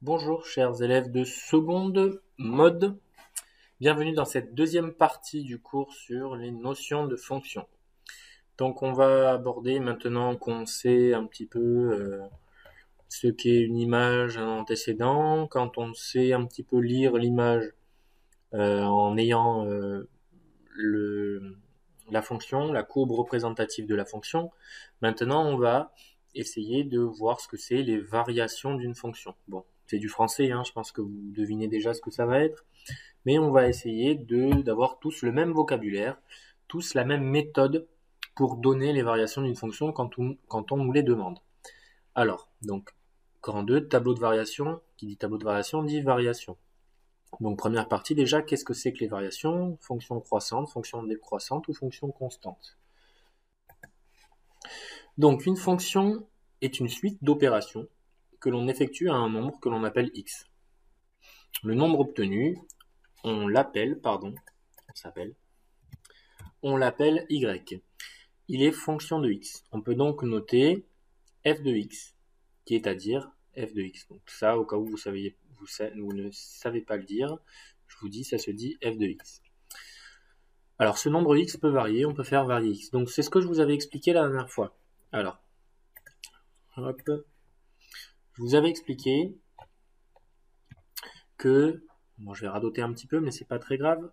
Bonjour chers élèves de seconde mode, bienvenue dans cette deuxième partie du cours sur les notions de fonction. Donc on va aborder maintenant qu'on sait un petit peu ce qu'est une image, un antécédent, quand on sait un petit peu lire l'image en ayant la fonction, la courbe représentative de la fonction. Maintenant on va essayer de voir ce que c'est les variations d'une fonction. Bon, c'est du français, hein, je pense que vous devinez déjà ce que ça va être, mais on va essayer d'avoir tous le même vocabulaire, tous la même méthode pour donner les variations d'une fonction quand on nous les demande. Alors, donc, grand 2, tableau de variation, qui dit tableau de variation dit variation. Donc première partie déjà, qu'est-ce que c'est que les variations? Fonction croissante, fonction décroissante ou fonction constante. Donc une fonction est une suite d'opérations que l'on effectue à un nombre que l'on appelle x. Le nombre obtenu, on l'appelle y. Il est fonction de x. On peut donc noter f de x, qui est à dire f de x. Donc ça, au cas où vous ne savez pas le dire, je vous dis, ça se dit f de x. Alors ce nombre x peut varier, on peut faire varier x. Donc c'est ce que je vous avais expliqué la dernière fois. Alors, hop, je vous avais expliqué que, bon, je vais radoter un petit peu, mais c'est pas très grave,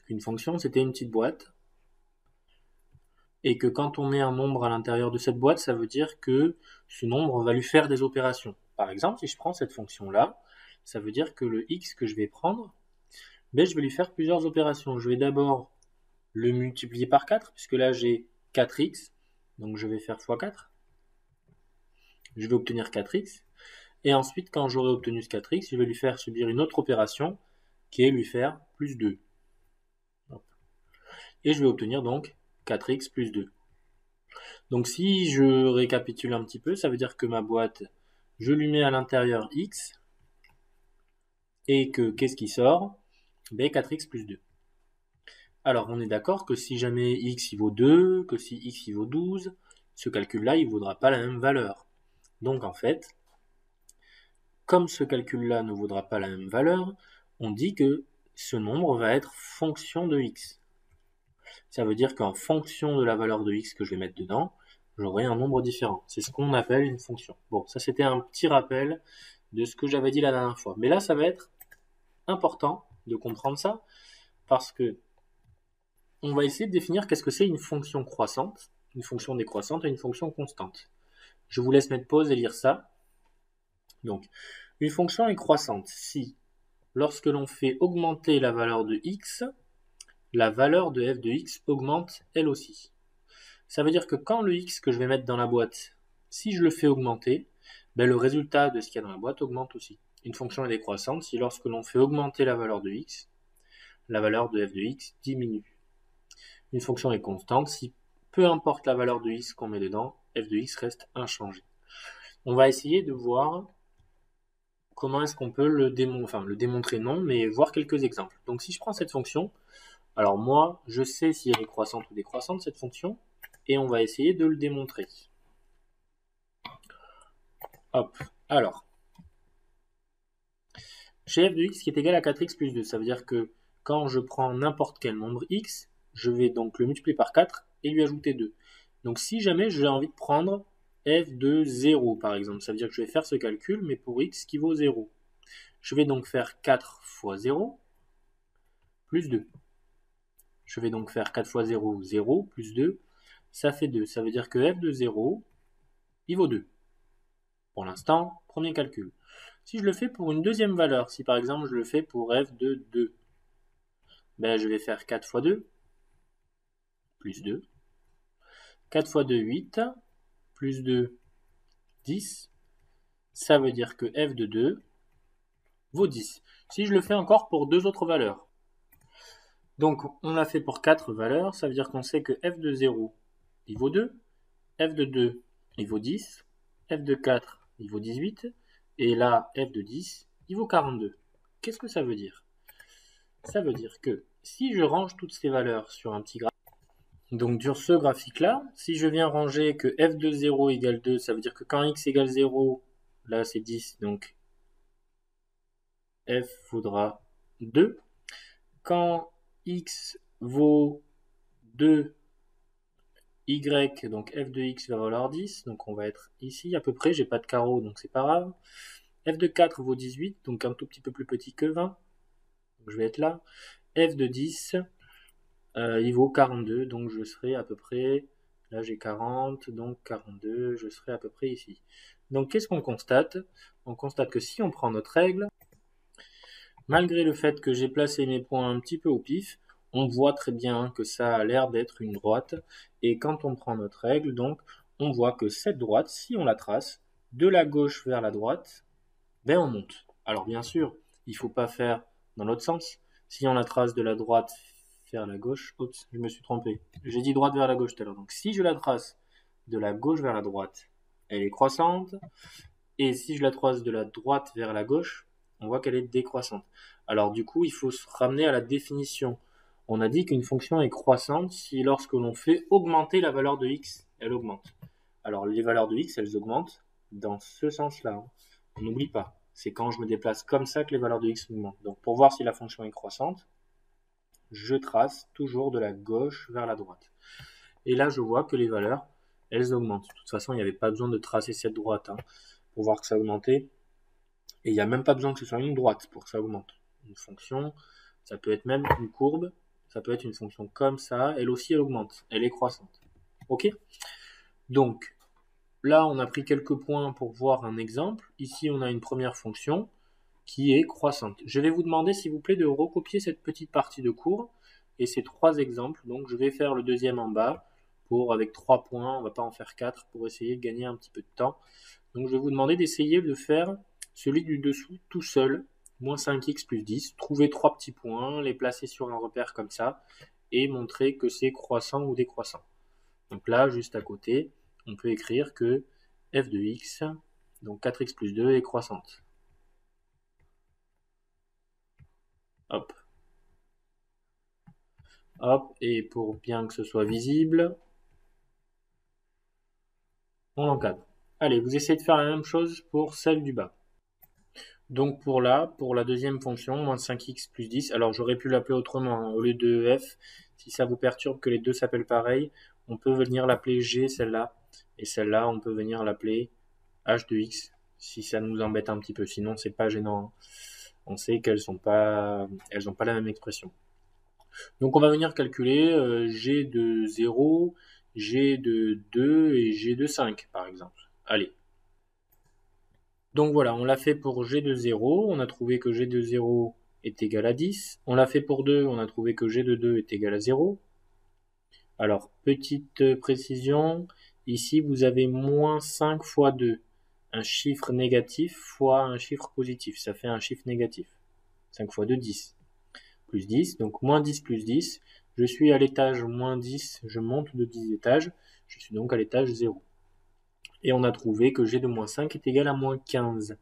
qu'une fonction c'était une petite boîte, et que quand on met un nombre à l'intérieur de cette boîte, ça veut dire que ce nombre va lui faire des opérations. Par exemple, si je prends cette fonction-là, ça veut dire que le x que je vais prendre, ben, je vais lui faire plusieurs opérations. Je vais d'abord le multiplier par 4, puisque là j'ai 4x, donc je vais faire x4. Je vais obtenir 4x. Et ensuite, quand j'aurai obtenu ce 4x, je vais lui faire subir une autre opération, qui est lui faire plus 2. Et je vais obtenir donc 4x plus 2. Donc si je récapitule un petit peu, ça veut dire que ma boîte, je lui mets à l'intérieur x, et que qu'est-ce qui sort? Ben 4x plus 2. Alors on est d'accord que si jamais x il vaut 2, que si x il vaut 12, ce calcul-là il ne vaudra pas la même valeur. Donc en fait, comme ce calcul-là ne vaudra pas la même valeur, on dit que ce nombre va être fonction de x. Ça veut dire qu'en fonction de la valeur de x que je vais mettre dedans, j'aurai un nombre différent. C'est ce qu'on appelle une fonction. Bon, ça c'était un petit rappel de ce que j'avais dit la dernière fois. Mais là, ça va être important de comprendre ça, parce que on va essayer de définir qu'est-ce que c'est une fonction croissante, une fonction décroissante et une fonction constante. Je vous laisse mettre pause et lire ça. Donc, une fonction est croissante si, lorsque l'on fait augmenter la valeur de x, la valeur de f de x augmente elle aussi. Ça veut dire que quand le x que je vais mettre dans la boîte, si je le fais augmenter, ben le résultat de ce qu'il y a dans la boîte augmente aussi. Une fonction est décroissante si lorsque l'on fait augmenter la valeur de x, la valeur de f de x diminue. Une fonction est constante si, peu importe la valeur de x qu'on met dedans, f de x reste inchangé. On va essayer de voir comment est-ce qu'on peut le démontrer non, mais voir quelques exemples. Donc si je prends cette fonction, alors moi, je sais si elle est croissante ou décroissante, cette fonction, et on va essayer de le démontrer. Hop, alors, j'ai f de x qui est égal à 4x plus 2, ça veut dire que quand je prends n'importe quel nombre x, je vais donc le multiplier par 4 et lui ajouter 2. Donc si jamais j'ai envie de prendre f de 0 par exemple, ça veut dire que je vais faire ce calcul, mais pour x qui vaut 0. Je vais donc faire 4 fois 0 plus 2. Je vais donc faire 4 fois 0, 0, plus 2, ça fait 2. Ça veut dire que f de 0, il vaut 2. Pour l'instant, premier calcul. Si je le fais pour une deuxième valeur, si par exemple je le fais pour f de 2, ben je vais faire 4 fois 2, plus 2. 4 fois 2, 8, plus 2, 10. Ça veut dire que f de 2 vaut 10. Si je le fais encore pour deux autres valeurs, donc on l'a fait pour 4 valeurs, ça veut dire qu'on sait que f de 0, il vaut 2, f de 2, il vaut 10, f de 4, il vaut 18, et là, f de 10, il vaut 42. Qu'est-ce que ça veut dire? Ça veut dire que si je range toutes ces valeurs sur un petit graphique, donc sur ce graphique-là, si je viens ranger que f de 0 égale 2, ça veut dire que quand x égale 0, là c'est 10, donc f vaudra 2. Quand x vaut 2, y, donc f de x va valoir 10, donc on va être ici à peu près, j'ai pas de carreau donc c'est pas grave. F de 4 vaut 18, donc un tout petit peu plus petit que 20, donc je vais être là. F de 10, il vaut 42, donc je serai à peu près, là j'ai 40, donc 42, je serai à peu près ici. Donc qu'est-ce qu'on constate? On constate que si on prend notre règle, malgré le fait que j'ai placé mes points un petit peu au pif, on voit très bien que ça a l'air d'être une droite. Et quand on prend notre règle, donc, on voit que cette droite, si on la trace de la gauche vers la droite, ben on monte. Alors bien sûr, il ne faut pas faire dans l'autre sens. Si on la trace de la droite vers la gauche, oups, je me suis trompé. J'ai dit droite vers la gauche tout à l'heure. Donc si je la trace de la gauche vers la droite, elle est croissante. Et si je la trace de la droite vers la gauche, on voit qu'elle est décroissante. Alors du coup, il faut se ramener à la définition. On a dit qu'une fonction est croissante si lorsque l'on fait augmenter la valeur de x, elle augmente. Alors les valeurs de x, elles augmentent dans ce sens-là. On n'oublie pas. C'est quand je me déplace comme ça que les valeurs de x augmentent. Donc pour voir si la fonction est croissante, je trace toujours de la gauche vers la droite. Et là, je vois que les valeurs, elles augmentent. De toute façon, il n'y avait pas besoin de tracer cette droite pour voir que ça augmentait. Et il n'y a même pas besoin que ce soit une droite pour que ça augmente. Une fonction, ça peut être même une courbe, ça peut être une fonction comme ça, elle aussi elle augmente, elle est croissante. Ok? Donc, là on a pris quelques points pour voir un exemple. Ici on a une première fonction qui est croissante. Je vais vous demander s'il vous plaît de recopier cette petite partie de cours et ces trois exemples. Donc je vais faire le deuxième en bas pour avec 3 points, on ne va pas en faire 4 pour essayer de gagner un petit peu de temps. Donc je vais vous demander d'essayer de faire celui du dessous tout seul, moins 5x plus 10, trouver 3 petits points, les placer sur un repère comme ça, et montrer que c'est croissant ou décroissant. Donc là, juste à côté, on peut écrire que f de x, donc 4x plus 2, est croissante. Hop. Hop, et pour bien que ce soit visible, on l'encadre. Allez, vous essayez de faire la même chose pour celle du bas. Donc pour la deuxième fonction, moins 5x plus 10, alors j'aurais pu l'appeler autrement, au lieu de f, si ça vous perturbe que les deux s'appellent pareil, on peut venir l'appeler g, celle-là, et celle-là, on peut venir l'appeler h de x, si ça nous embête un petit peu, sinon c'est pas gênant. On sait qu'elles n'ont pas la même expression. Donc on va venir calculer g de 0, g de 2 et g de 5, par exemple. Allez. Donc voilà, on l'a fait pour g de 0, on a trouvé que g de 0 est égal à 10. On l'a fait pour 2, on a trouvé que g de 2 est égal à 0. Alors, petite précision, ici vous avez moins 5 fois 2. Un chiffre négatif fois un chiffre positif, ça fait un chiffre négatif. 5 fois 2, 10. Plus 10, donc moins 10 plus 10. Je suis à l'étage moins 10, je monte de 10 étages, je suis donc à l'étage 0. Et on a trouvé que g de moins 5 est égal à moins 15.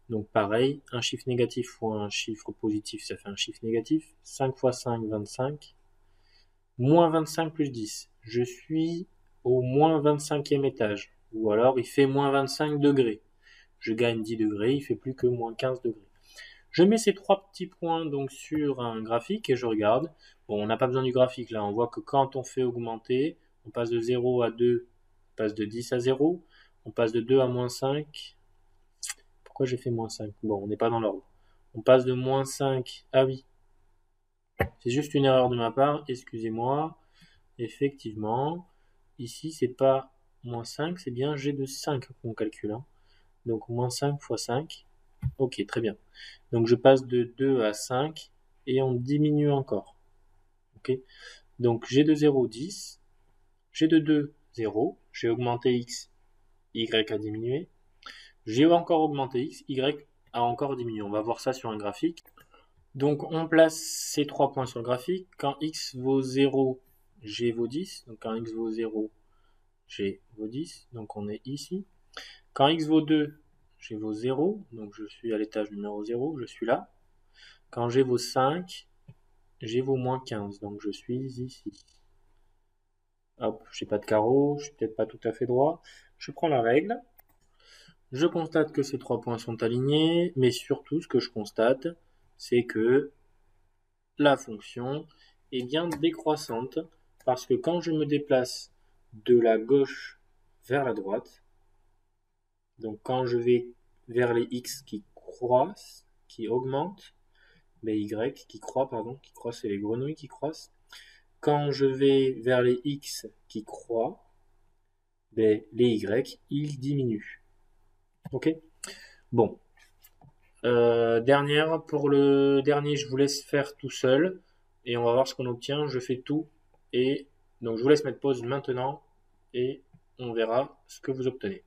Donc pareil, un chiffre négatif fois un chiffre positif, ça fait un chiffre négatif. 5 fois 5, 25. Moins 25 plus 10. Je suis au moins 25e étage. Ou alors il fait moins 25 degrés. Je gagne 10 degrés, il fait plus que moins 15 degrés. Je mets ces trois petits points donc sur un graphique et je regarde. Bon, on n'a pas besoin du graphique là. On voit que quand on fait augmenter, on passe de 0 à 2, on passe de 10 à 0, on passe de 2 à moins 5. Pourquoi j'ai fait moins 5? Bon, on n'est pas dans l'ordre. On passe de moins 5. Ah oui. C'est juste une erreur de ma part. Excusez-moi. Effectivement. Ici, c'est pas moins 5, c'est bien g de 5 qu'on calcule. Donc, moins 5 fois 5. Ok, très bien. Donc, je passe de 2 à 5 et on diminue encore. Ok. Donc, g de 0, 10. G de 2, 0. J'ai augmenté x. Y a diminué. J'ai encore augmenté x. Y a encore diminué. On va voir ça sur un graphique. Donc on place ces trois points sur le graphique. Quand x vaut 0, g vaut 10. Donc quand x vaut 0, g vaut 10. Donc on est ici. Quand x vaut 2, g vaut 0. Donc je suis à l'étage numéro 0, je suis là. Quand g vaut 5, g vaut moins 15. Donc je suis ici. Hop, j'ai pas de carreau, je suis peut-être pas tout à fait droit. Je prends la règle. Je constate que ces 3 points sont alignés, mais surtout ce que je constate, c'est que la fonction est bien décroissante, parce que quand je me déplace de la gauche vers la droite, donc quand je vais vers les x qui croissent, qui augmentent, les y qui croient, pardon, qui croissent, c'est les grenouilles qui croissent. Quand je vais vers les x qui croient, les y, ils diminuent. Ok? Bon. Dernière, pour le dernier, je vous laisse faire tout seul et on va voir ce qu'on obtient. Je fais tout et donc je vous laisse mettre pause maintenant et on verra ce que vous obtenez.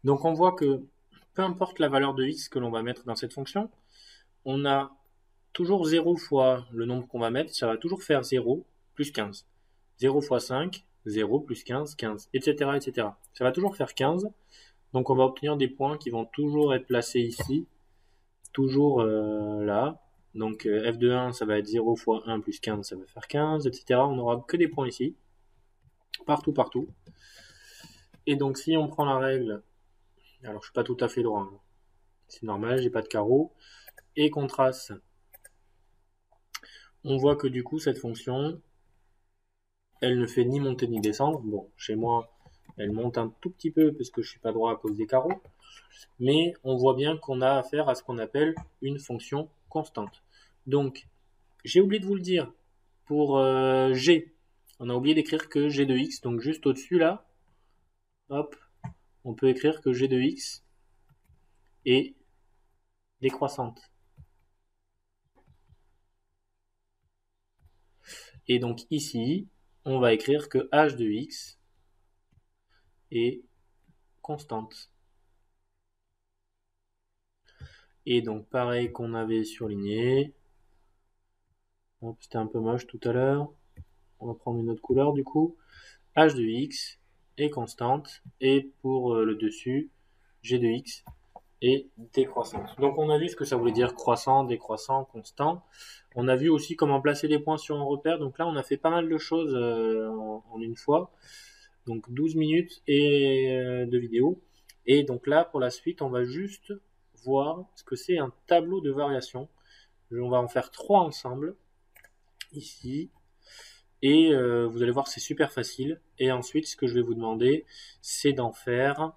Donc on voit que peu importe la valeur de x que l'on va mettre dans cette fonction, on a toujours 0 fois le nombre qu'on va mettre, ça va toujours faire 0 plus 15. 0 fois 5, 0 plus 15, 15, etc., etc. Ça va toujours faire 15. Donc on va obtenir des points qui vont toujours être placés ici, toujours là. Donc f de 1, ça va être 0 fois 1 plus 15, ça va faire 15, etc. On n'aura que des points ici, partout, partout. Et donc si on prend la règle, alors je suis pas tout à fait droit, hein. C'est normal, j'ai pas de carreau, et qu'on trace, on voit que du coup cette fonction, elle ne fait ni monter ni descendre. Bon, chez moi, elle monte un tout petit peu parce que je suis pas droit à cause des carreaux. Mais on voit bien qu'on a affaire à ce qu'on appelle une fonction constante. Donc, j'ai oublié de vous le dire. Pour g, on a oublié d'écrire que g de x. Donc, juste au-dessus là, hop, on peut écrire que g de x est décroissante. Et donc ici, on va écrire que h de x est constante. Et donc pareil qu'on avait surligné. C'était un peu moche tout à l'heure. On va prendre une autre couleur du coup. h de x est constante. Et pour le dessus, g de x est décroissante. Donc on a vu ce que ça voulait dire croissant, décroissant, constant. On a vu aussi comment placer les points sur un repère. Donc là, on a fait pas mal de choses en une fois. Donc 12 minutes de vidéo. Et donc là, pour la suite, on va juste voir ce que c'est un tableau de variation. On va en faire 3 ensemble, ici. Et vous allez voir, c'est super facile. Et ensuite, ce que je vais vous demander, c'est d'en faire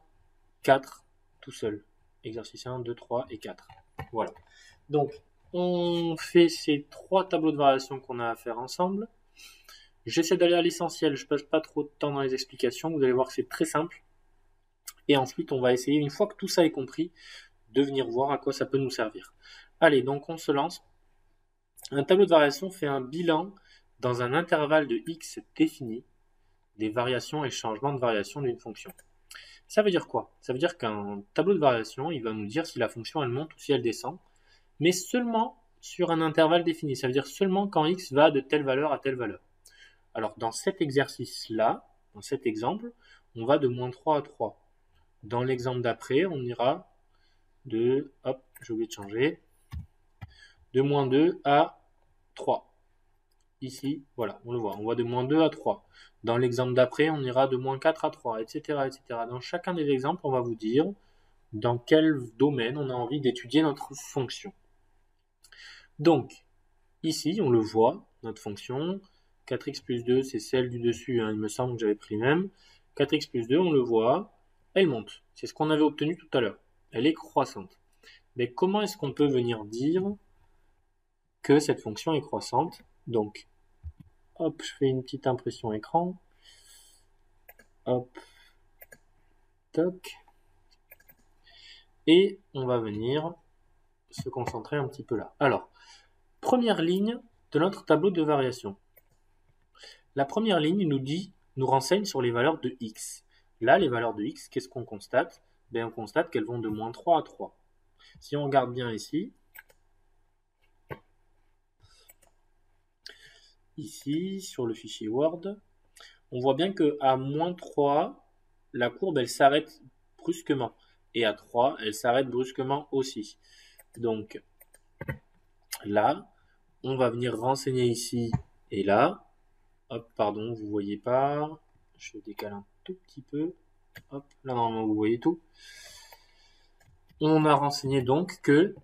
4 tout seul. Exercice 1, 2, 3 et 4. Voilà. Donc, on fait ces 3 tableaux de variation qu'on a à faire ensemble. J'essaie d'aller à l'essentiel, je passe pas trop de temps dans les explications. Vous allez voir que c'est très simple. Et ensuite, on va essayer, une fois que tout ça est compris, de venir voir à quoi ça peut nous servir. Allez, donc on se lance. Un tableau de variation fait un bilan dans un intervalle de x défini des variations et changements de variation d'une fonction. Ça veut dire quoi? Ça veut dire qu'un tableau de variation, il va nous dire si la fonction elle monte ou si elle descend, mais seulement sur un intervalle défini. Ça veut dire seulement quand x va de telle valeur à telle valeur. Alors dans cet exercice-là, dans cet exemple, on va de moins 3 à 3. Dans l'exemple d'après, on ira de, hop, j'ai oublié de changer, de moins 2 à 3. Ici, voilà, on le voit, on va de moins 2 à 3. Dans l'exemple d'après, on ira de moins 4 à 3, etc., etc. Dans chacun des exemples, on va vous dire dans quel domaine on a envie d'étudier notre fonction. Donc, ici, on le voit, notre fonction, 4x plus 2, c'est celle du dessus, hein, il me semble que j'avais pris même. 4x plus 2, on le voit, elle monte. C'est ce qu'on avait obtenu tout à l'heure. Elle est croissante. Mais comment est-ce qu'on peut venir dire que cette fonction est croissante? Donc, hop, je fais une petite impression écran. Hop, toc. Et on va venir se concentrer un petit peu là. Alors, première ligne de notre tableau de variation. La première ligne nous renseigne sur les valeurs de x. Là, les valeurs de x, qu'est-ce qu'on constate? On constate qu'elles vont de moins 3 à 3. Si on regarde bien ici, sur le fichier Word, on voit bien qu'à moins 3, la courbe, elle s'arrête brusquement. Et à 3, elle s'arrête brusquement aussi. Donc, là, on va venir renseigner ici et là. Hop, pardon, vous voyez pas. Je décale un tout petit peu. Hop, là normalement vous voyez tout. On a renseigné donc que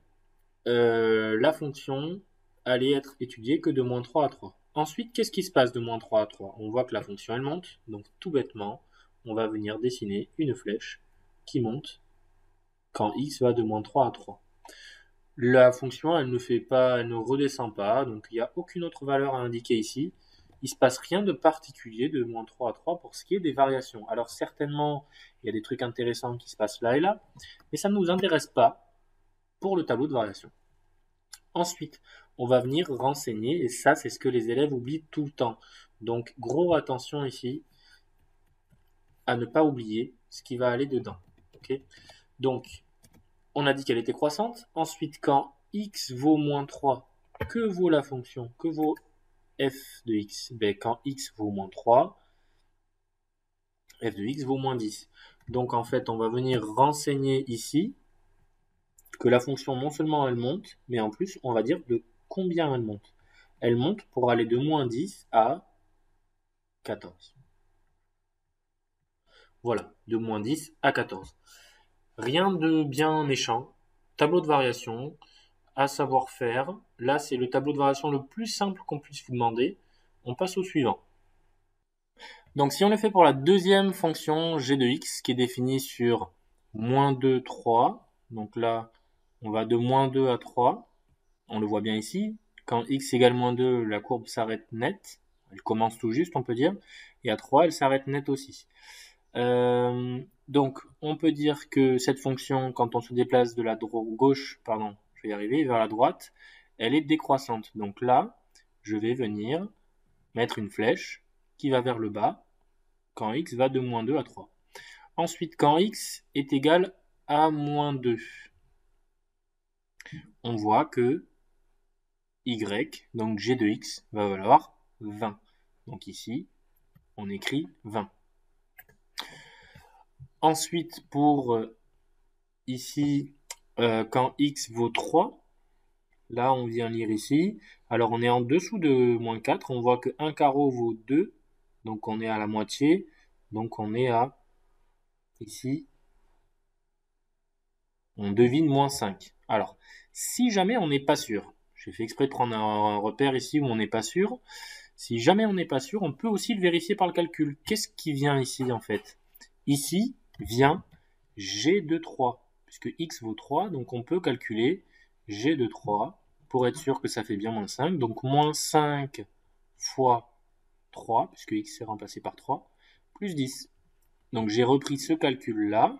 la fonction allait être étudiée que de moins 3 à 3. Ensuite, qu'est-ce qui se passe de moins 3 à 3? On voit que la fonction elle monte, donc tout bêtement, on va venir dessiner une flèche qui monte quand x va de moins 3 à 3. La fonction elle ne redescend pas, donc il n'y a aucune autre valeur à indiquer ici. Il ne se passe rien de particulier de moins 3 à 3 pour ce qui est des variations. Alors certainement, il y a des trucs intéressants qui se passent là et là, mais ça ne nous intéresse pas pour le tableau de variation. Ensuite, on va venir renseigner, et ça c'est ce que les élèves oublient tout le temps. Donc gros attention ici à ne pas oublier ce qui va aller dedans. Okay, donc on a dit qu'elle était croissante. Ensuite, quand x vaut moins 3, que vaut la fonction? Que vaut f de x? Ben, quand x vaut moins 3, f de x vaut moins 10. Donc en fait, on va venir renseigner ici que la fonction non seulement elle monte, mais en plus on va dire de combien elle monte. Elle monte pour aller de moins 10 à 14. Voilà, de moins 10 à 14. Rien de bien méchant. Tableau de variation, à savoir faire. Là, c'est le tableau de variation le plus simple qu'on puisse vous demander. On passe au suivant. Donc si on le fait pour la deuxième fonction g de x, qui est définie sur moins 2, 3, donc là, on va de moins 2 à 3. On le voit bien ici. Quand x égale moins 2, la courbe s'arrête net. Elle commence tout juste, on peut dire. Et à 3, elle s'arrête net aussi. Donc, on peut dire que cette fonction, quand on se déplace de la gauche, pardon, je vais y arriver, vers la droite, elle est décroissante. Donc là, je vais venir mettre une flèche qui va vers le bas quand x va de moins 2 à 3. Ensuite, quand x est égal à moins 2, on voit que y, donc g de x, va valoir 20. Donc ici, on écrit 20. Ensuite, pour ici, quand x vaut 3, là on vient lire ici, alors on est en dessous de moins 4, on voit que 1 carreau vaut 2, donc on est à la moitié, donc on est à, ici, on devine moins 5. Alors, si jamais on n'est pas sûr, j'ai fait exprès de prendre un repère ici où on n'est pas sûr, si jamais on n'est pas sûr, on peut aussi le vérifier par le calcul. Qu'est-ce qui vient ici en fait? Ici vient g de 3, puisque x vaut 3, donc on peut calculer g de 3 pour être sûr que ça fait bien moins 5. Donc moins 5 fois 3, puisque x est remplacé par 3, plus 10. Donc j'ai repris ce calcul-là,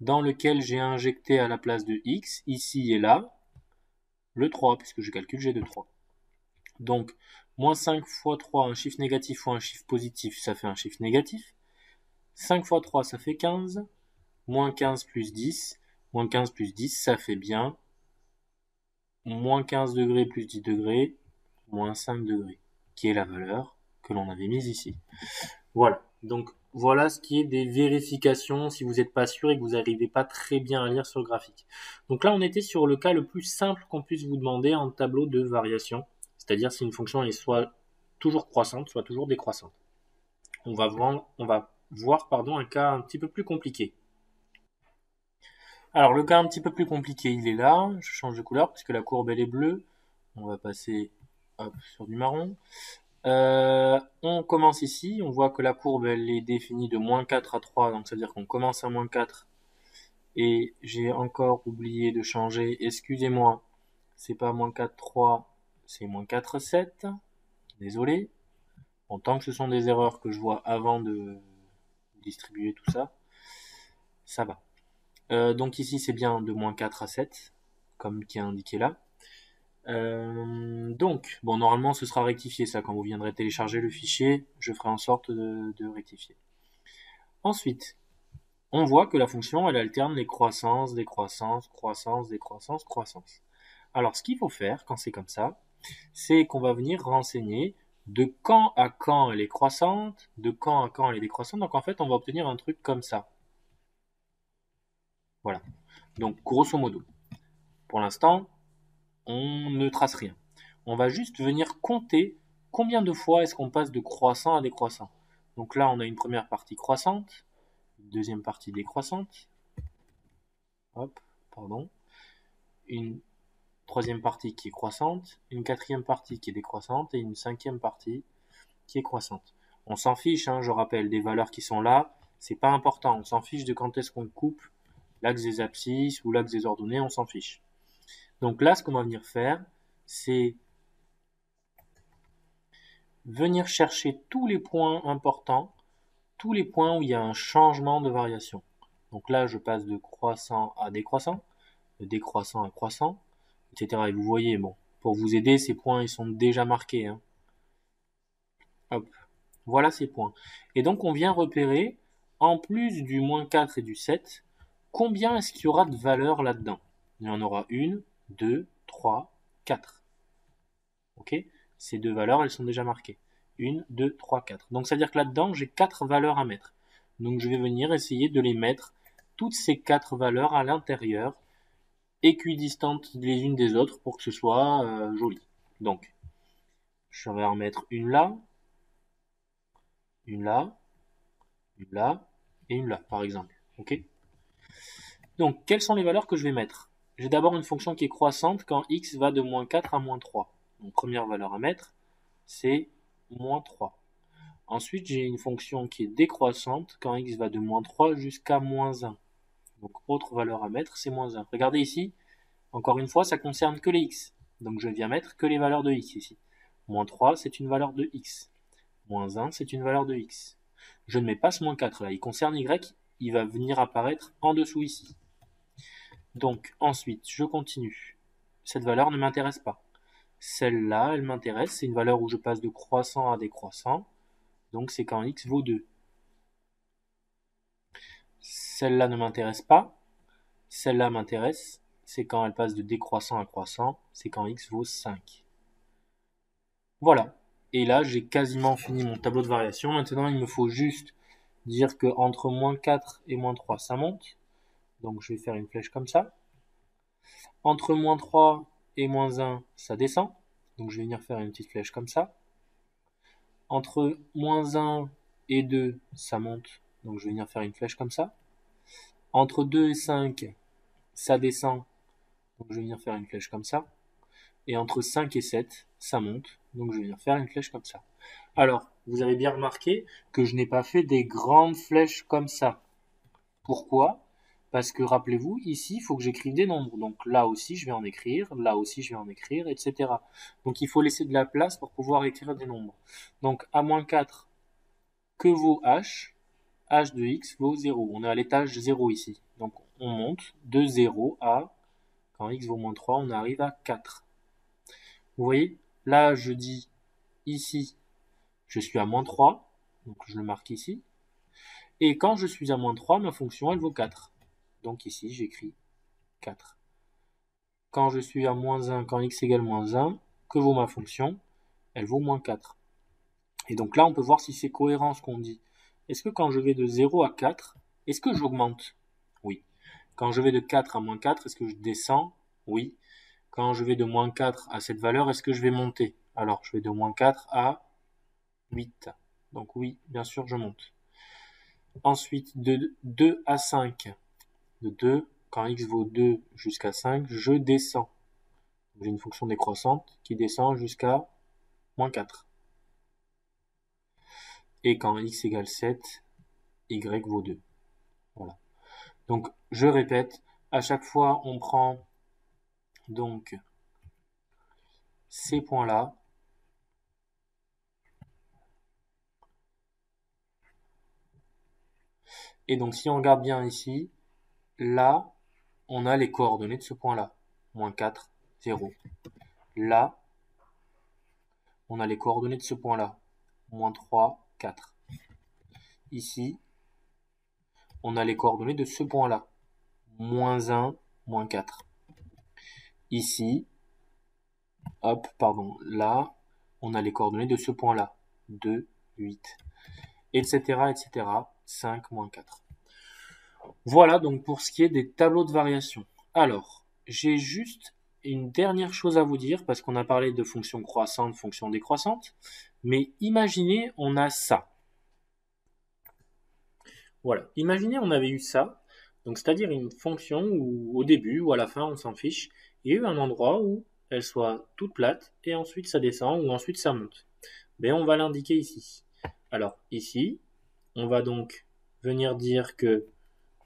dans lequel j'ai injecté à la place de x, ici et là, le 3, puisque je calcule g de 3. Donc, moins 5 fois 3, un chiffre négatif fois un chiffre positif, ça fait un chiffre négatif. 5 fois 3, ça fait 15. Moins 15 plus 10. Moins 15 plus 10, ça fait bien moins 15 degrés plus 10 degrés, moins 5 degrés, qui est la valeur que l'on avait mise ici. Voilà. Donc, voilà ce qui est des vérifications si vous n'êtes pas sûr et que vous n'arrivez pas très bien à lire sur le graphique. Donc là, on était sur le cas le plus simple qu'on puisse vous demander en tableau de variation. C'est-à-dire si une fonction est soit toujours croissante, soit toujours décroissante. On va voir un cas un petit peu plus compliqué. Alors le cas un petit peu plus compliqué, il est là. Je change de couleur puisque la courbe elle est bleue. On va passer sur du marron. On commence ici. On voit que la courbe elle est définie de moins 4 à 3. Donc ça veut dire qu'on commence à moins 4. Et j'ai encore oublié de changer. Excusez-moi. C'est pas moins 4, 3. C'est moins 4, 7. Désolé. Bon, tant que ce sont des erreurs que je vois avant de distribuer tout ça, ça va. Donc ici c'est bien de moins 4 à 7, comme qui est indiqué là. Donc, bon, normalement ce sera rectifié ça quand vous viendrez télécharger le fichier, je ferai en sorte de rectifier. Ensuite, on voit que la fonction elle alterne les croissances, décroissances, croissance, décroissance, croissance. Alors ce qu'il faut faire quand c'est comme ça, c'est qu'on va venir renseigner de quand à quand elle est croissante, de quand à quand elle est décroissante. Donc en fait, on va obtenir un truc comme ça. Voilà. Donc grosso modo, pour l'instant, on ne trace rien. On va juste venir compter combien de fois est-ce qu'on passe de croissant à décroissant. Donc là, on a une première partie croissante, deuxième partie décroissante. Hop, pardon. Une troisième partie qui est croissante, une quatrième partie qui est décroissante et une cinquième partie qui est croissante. On s'en fiche, hein, je rappelle, des valeurs qui sont là, c'est pas important. On s'en fiche de quand est-ce qu'on coupe l'axe des abscisses ou l'axe des ordonnées, on s'en fiche. Donc là, ce qu'on va venir faire, c'est venir chercher tous les points importants, tous les points où il y a un changement de variation. Donc là, je passe de croissant à décroissant, de décroissant à croissant, etc. Et vous voyez, bon, pour vous aider, ces points, ils sont déjà marqués. Hein. Hop, voilà ces points. Et donc, on vient repérer, en plus du moins 4 et du 7, combien est-ce qu'il y aura de valeurs là-dedans? Il y en aura 1, 2, 3, 4. Ok? Ces deux valeurs, elles sont déjà marquées. 1, 2, 3, 4. Donc, ça veut dire que là-dedans, j'ai 4 valeurs à mettre. Donc, je vais venir essayer de les mettre, toutes ces 4 valeurs à l'intérieur, équidistantes les unes des autres pour que ce soit joli. Donc, je vais en mettre une là, une là, une là et une là, par exemple. Ok? Donc, quelles sont les valeurs que je vais mettre? J'ai d'abord une fonction qui est croissante quand x va de moins 4 à moins 3. Donc, première valeur à mettre, c'est moins 3. Ensuite, j'ai une fonction qui est décroissante quand x va de moins 3 jusqu'à moins 1. Donc, autre valeur à mettre, c'est moins 1. Regardez ici, encore une fois, ça concerne que les x. Donc, je viens mettre que les valeurs de x ici. Moins 3, c'est une valeur de x. Moins 1, c'est une valeur de x. Je ne mets pas ce moins 4 là, il concerne y, il va venir apparaître en dessous ici. Donc, ensuite, je continue. Cette valeur ne m'intéresse pas. Celle-là, elle m'intéresse, c'est une valeur où je passe de croissant à décroissant. Donc, c'est quand x vaut 2. Celle-là ne m'intéresse pas. Celle-là m'intéresse, c'est quand elle passe de décroissant à croissant. C'est quand x vaut 5. Voilà. Et là, j'ai quasiment fini mon tableau de variation. Maintenant, il me faut juste dire que entre moins 4 et moins 3, ça monte. Donc, je vais faire une flèche comme ça. Entre moins 3 et moins 1, ça descend. Donc, je vais venir faire une petite flèche comme ça. Entre moins 1 et 2, ça monte. Donc, je vais venir faire une flèche comme ça. Entre 2 et 5, ça descend. Donc, je vais venir faire une flèche comme ça. Et entre 5 et 7, ça monte. Donc, je vais venir faire une flèche comme ça. Alors, vous avez bien remarqué que je n'ai pas fait des grandes flèches comme ça. Pourquoi? Parce que, rappelez-vous, ici, il faut que j'écrive des nombres. Donc, là aussi, je vais en écrire. Là aussi, je vais en écrire, etc. Donc, il faut laisser de la place pour pouvoir écrire des nombres. Donc, à moins 4, que vaut h? H de x vaut 0. On est à l'étage 0 ici. Donc, on monte de 0 à, quand x vaut moins 3, on arrive à 4. Vous voyez? Là, je dis ici, je suis à moins 3. Donc, je le marque ici. Et quand je suis à moins 3, ma fonction, elle vaut 4. Donc, ici, j'écris 4. Quand je suis à moins 1, quand x égale moins 1, que vaut ma fonction? Elle vaut moins 4. Et donc là, on peut voir si c'est cohérent ce qu'on dit. Est-ce que quand je vais de 0 à 4, est-ce que j'augmente? Oui. Quand je vais de 4 à moins 4, est-ce que je descends? Oui. Quand je vais de moins 4 à cette valeur, est-ce que je vais monter? Alors, je vais de moins 4 à 8. Donc oui, bien sûr, je monte. Ensuite, de 2 à 5. De 2, quand x vaut 2 jusqu'à 5, je descends. J'ai une fonction décroissante qui descend jusqu'à moins 4. Et quand x égale 7, y vaut 2. Voilà. Donc, je répète, à chaque fois, on prend donc ces points-là. Et donc, si on regarde bien ici, là, on a les coordonnées de ce point-là. Moins 4, 0. Là, on a les coordonnées de ce point-là. Moins 3, 4. Ici, on a les coordonnées de ce point-là. Moins 1, moins 4. Ici, hop, pardon, là, on a les coordonnées de ce point-là. 2, 8, etc., etc., 5, moins 4. Voilà donc pour ce qui est des tableaux de variation. Alors, j'ai juste une dernière chose à vous dire, parce qu'on a parlé de fonctions croissantes, fonctions décroissantes, mais imaginez, on a ça. Voilà. Imaginez on avait eu ça, donc c'est-à-dire une fonction où au début ou à la fin on s'en fiche, il y a eu un endroit où elle soit toute plate et ensuite ça descend ou ensuite ça monte. Mais on va l'indiquer ici. Alors ici, on va donc venir dire que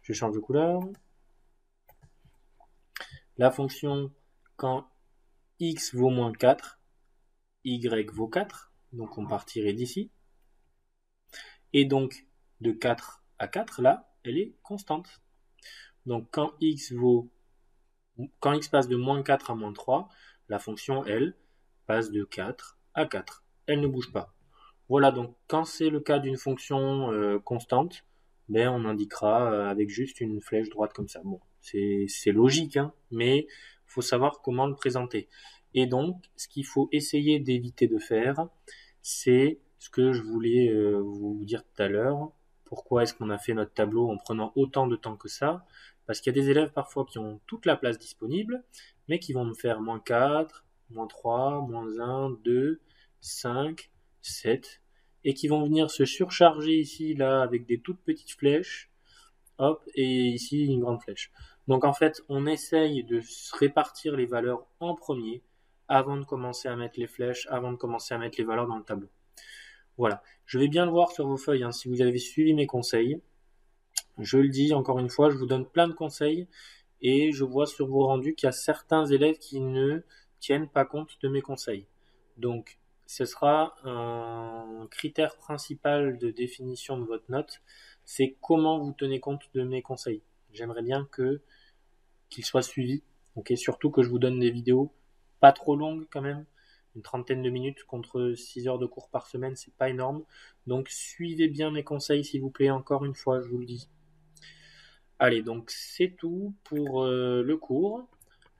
je change de couleur. La fonction quand x vaut moins 4, y vaut 4, donc on partirait d'ici. Et donc de 4 à 4, là, elle est constante. Donc quand x passe de moins 4 à moins 3, la fonction, elle, passe de 4 à 4. Elle ne bouge pas. Voilà, donc quand c'est le cas d'une fonction constante, ben, on indiquera avec juste une flèche droite comme ça. Bon, c'est logique, hein, mais il faut savoir comment le présenter. Et donc, ce qu'il faut essayer d'éviter de faire, c'est ce que je voulais vous dire tout à l'heure. Pourquoi est-ce qu'on a fait notre tableau en prenant autant de temps que ça? Parce qu'il y a des élèves parfois qui ont toute la place disponible, mais qui vont me faire moins 4, moins 3, moins 1, 2, 5, 7, et qui vont venir se surcharger ici, là, avec des toutes petites flèches, hop, et ici une grande flèche. Donc en fait, on essaye de se répartir les valeurs en premier, avant de commencer à mettre les flèches, avant de commencer à mettre les valeurs dans le tableau. Voilà, je vais bien le voir sur vos feuilles, hein, si vous avez suivi mes conseils. Je le dis encore une fois, je vous donne plein de conseils, et je vois sur vos rendus qu'il y a certains élèves qui ne tiennent pas compte de mes conseils. Donc, ce sera un critère principal de définition de votre note, c'est comment vous tenez compte de mes conseils. J'aimerais bien qu'ils soient suivis, ok, surtout que je vous donne des vidéos pas trop longues quand même, une trentaine de minutes contre 6 heures de cours par semaine, c'est pas énorme. Donc suivez bien mes conseils s'il vous plaît, encore une fois, je vous le dis. Allez, donc c'est tout pour le cours.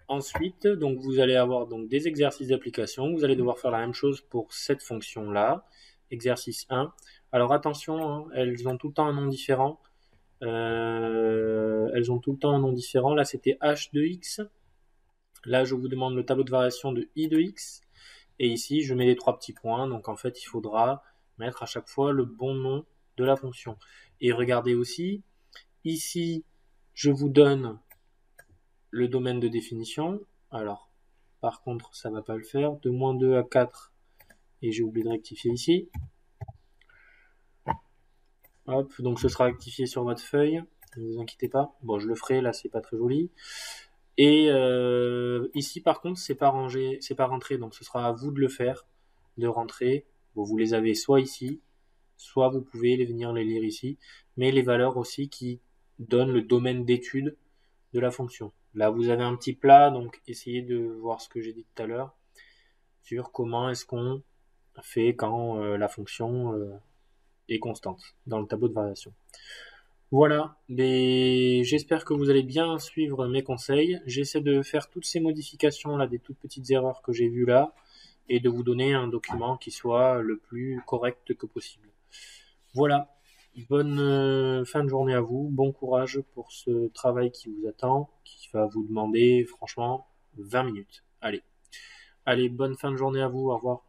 Ensuite, donc vous allez avoir donc des exercices d'application. Vous allez devoir faire la même chose pour cette fonction-là. Exercice 1. Alors attention, hein, elles ont tout le temps un nom différent. Elles ont tout le temps un nom différent. Là, c'était h de x. Là, je vous demande le tableau de variation de i de x. Et ici, je mets les 3 petits points. Donc en fait, il faudra mettre à chaque fois le bon nom de la fonction. Et regardez aussi, ici, je vous donne le domaine de définition. Alors, par contre, ça ne va pas le faire. De moins 2 à 4, et j'ai oublié de rectifier ici. Hop, donc ce sera rectifié sur votre feuille. Ne vous inquiétez pas. Bon, je le ferai, là, c'est pas très joli. Et ici, par contre, c'est pas rangé, c'est pas rentré, donc ce sera à vous de le faire, de rentrer. Bon, vous les avez soit ici, soit vous pouvez venir les lire ici, mais les valeurs aussi qui donnent le domaine d'étude de la fonction. Là, vous avez un petit plat, donc essayez de voir ce que j'ai dit tout à l'heure sur comment est-ce qu'on fait quand la fonction est constante dans le tableau de variation. Voilà, j'espère que vous allez bien suivre mes conseils. J'essaie de faire toutes ces modifications là, des toutes petites erreurs que j'ai vues là, et de vous donner un document qui soit le plus correct que possible. Voilà, bonne fin de journée à vous, bon courage pour ce travail qui vous attend, qui va vous demander franchement 20 minutes. Allez, bonne fin de journée à vous, au revoir.